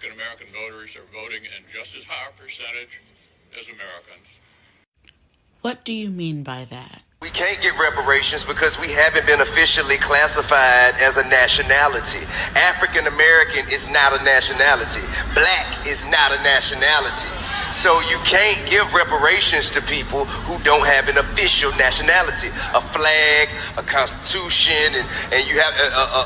African American voters are voting in just as high a percentage as Americans. What do you mean by that? We can't get reparations because we haven't been officially classified as a nationality. African American is not a nationality. Black is not a nationality. So you can't give reparations to people who don't have an official nationality, a flag, a constitution, and you have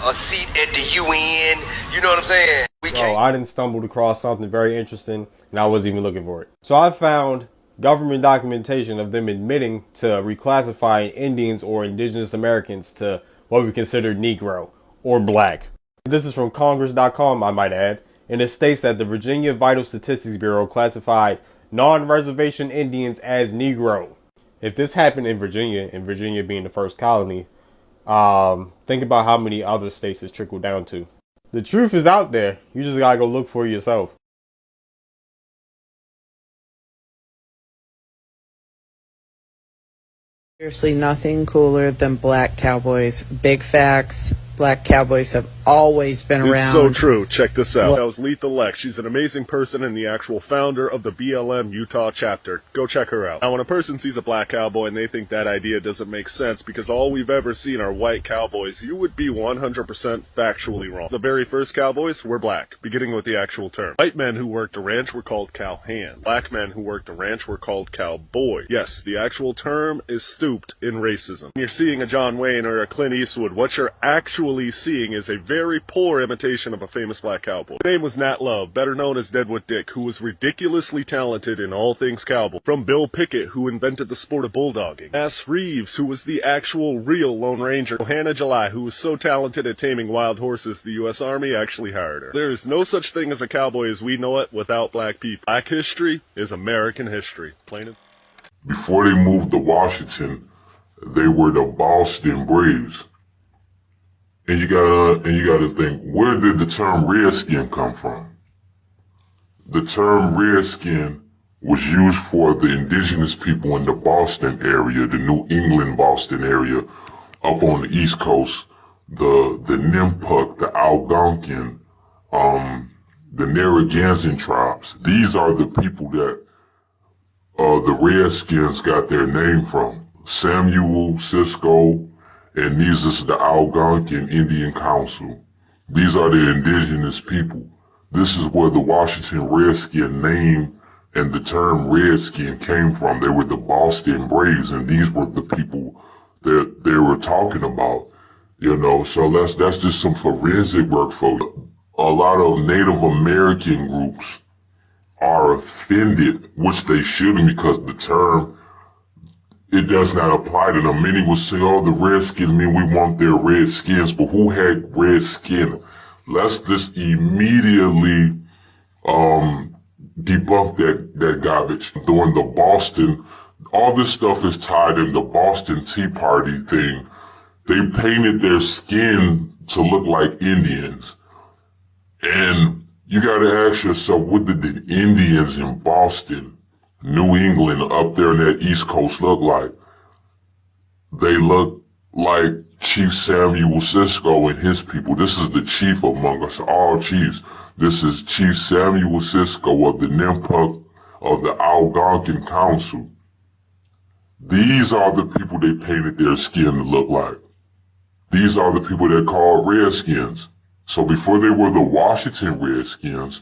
a seat at the UN. You know what I'm saying? I didn't stumble across something very interesting, and I wasn't even looking for it. So I found government documentation of them admitting to reclassifying Indians or indigenous Americans to what we consider Negro or Black. This is from Congress.com, I might add, and it states that the Virginia Vital Statistics Bureau classified non-reservation Indians as Negro. If this happened in Virginia, and Virginia being the first colony, think about how many other states it's trickled down to. The truth is out there. You just gotta go look for it yourself. Seriously, nothing cooler than black cowboys. Big facts. Black cowboys have always been around. It's so true. Check this out. That was Lethal Lex. She's an amazing person and the actual founder of the BLM Utah chapter. Go check her out. Now, when a person sees a black cowboy and they think that idea doesn't make sense because all we've ever seen are white cowboys, you would be 100% factually wrong. The very first cowboys were black, beginning with the actual term. White men who worked a ranch were called cowhands. Black men who worked a ranch were called cowboy. Yes, the actual term is stooped in racism. When you're seeing a John Wayne or a Clint Eastwood, what you're actually seeing is a very poor imitation of a famous black cowboy. His name was Nat Love, better known as Deadwood Dick, who was ridiculously talented in all things cowboy. From Bill Pickett, who invented the sport of bulldogging. Mass Reeves, who was the actual real Lone Ranger. Hannah July, who was so talented at taming wild horses, the U.S. Army actually hired her. There is no such thing as a cowboy as we know it without black people. Black history is American history. Plain and before they moved to Washington, they were the Boston Braves. And you gotta think, where did the term redskin come from? The term redskin was used for the indigenous people in the Boston area, the New England Boston area, up on the East Coast, the Nipmuc, the Algonquin, the Narragansett tribes. These are the people that the Redskins got their name from. Samuel, Cisco, and these is the Algonquin Indian Council. These are the indigenous people. This is where the Washington Redskin name and the term Redskin came from. They were the Boston Braves, and these were the people that they were talking about. You know, so that's just some forensic work for you. A lot of Native American groups are offended, which they shouldn't, because the term, it does not apply to them. Many will say, oh, the redskin mean we want their red skins, but who had red skin? Let's just immediately debunk that garbage. During the Boston, all this stuff is tied in the Boston Tea Party thing. They painted their skin to look like Indians. And you gotta ask yourself, what did the Indians in Boston, New England, up there in that East Coast look like? They look like Chief Samuel Cisco and his people. This is the chief among us, all chiefs. This is Chief Samuel Cisco of the Nipmuc of the Algonquin Council. These are the people they painted their skin to look like. These are the people they called Redskins. So before they were the Washington Redskins,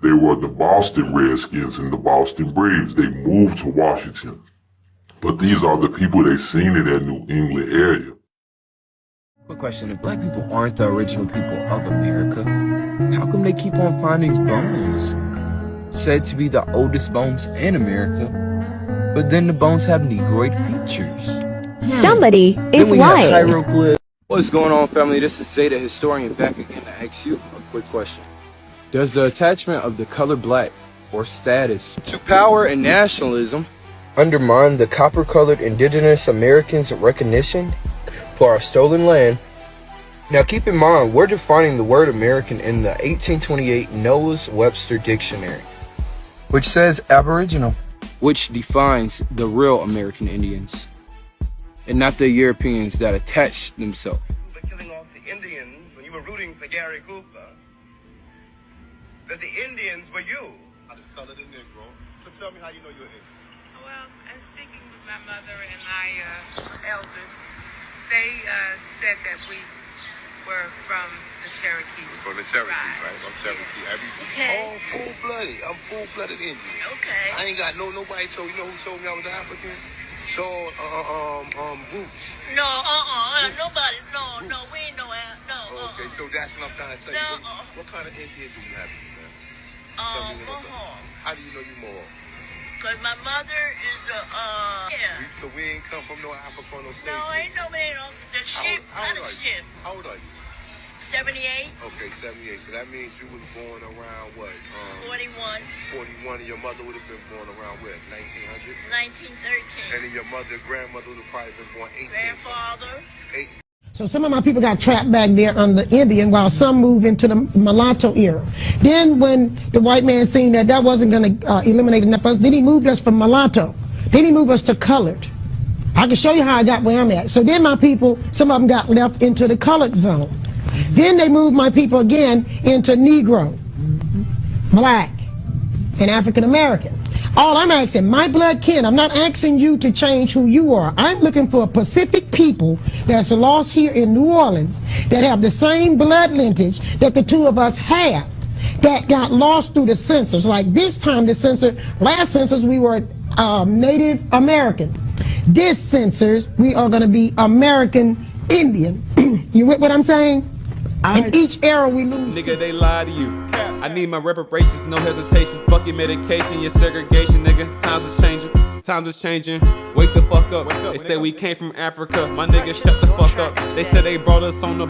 they were the Boston Redskins and the Boston Braves. They moved to Washington. But these are the people they seen in that New England area. Quick question, if black people aren't the original people of America, how come they keep on finding bones said to be the oldest bones in America, but then the bones have Negroid features? Somebody is lying. Hieroglyphs. What's going on, family? This is Zeta Historian back again to ask you a quick question. Does the attachment of the color black or status to power and nationalism undermine the copper-colored indigenous Americans' recognition for our stolen land? Now keep in mind, we're defining the word American in the 1828 Noah's Webster Dictionary, which says Aboriginal, which defines the real American Indians, and not the Europeans that attached themselves. For killing off the Indians when you were rooting for Gary Cooper. that the Indians were you. I just colored a Negro. So tell me how you know you're Indian. Well, and speaking with my mother and my elders, they said that we were from the Cherokee. From the Cherokee, right? From Cherokee. Okay. Oh, full-blooded. I'm full-blooded Indian. Okay. I ain't got nobody told you know who told me I was African? So, Roots. No, nobody, no, we ain't Okay, so that's what I'm trying to tell you. What kind of Indian do you have, man? Mohawk. How do you know you Mohawk? Cause my mother is yeah. So we ain't come from no Africa, no state. No, ain't no man on the ship, not a ship. How old are you? 78. Okay, 78. So that means you was born around what? 41. 41, and your mother would have been born around what? 1900? 1913. And then your grandmother would have probably been born 18. Grandfather. So some of my people got trapped back there on the Indian while some moved into the mulatto era. Then when the white man seen that that wasn't going to eliminate enough of us, then he moved us from mulatto. Then he moved us to colored. I can show you how I got where I'm at. So then my people, some of them got left into the colored zone. Then they moved my people again into Negro, black, and African American. All I'm asking, my blood kin, I'm not asking you to change who you are. I'm looking for a Pacific people that's lost here in New Orleans that have the same blood lineage that the two of us have, that got lost through the census. Like this time, last census, we were Native American. This census, we are going to be American Indian. You with what I'm saying? In each era we lose. Nigga, they lie to you. I need my reparations, no hesitation. Fuck your medication, your segregation, nigga. Times is changing, times is changing. Wake the fuck up. They say we came from Africa. My nigga, shut the fuck up. They said they brought us on the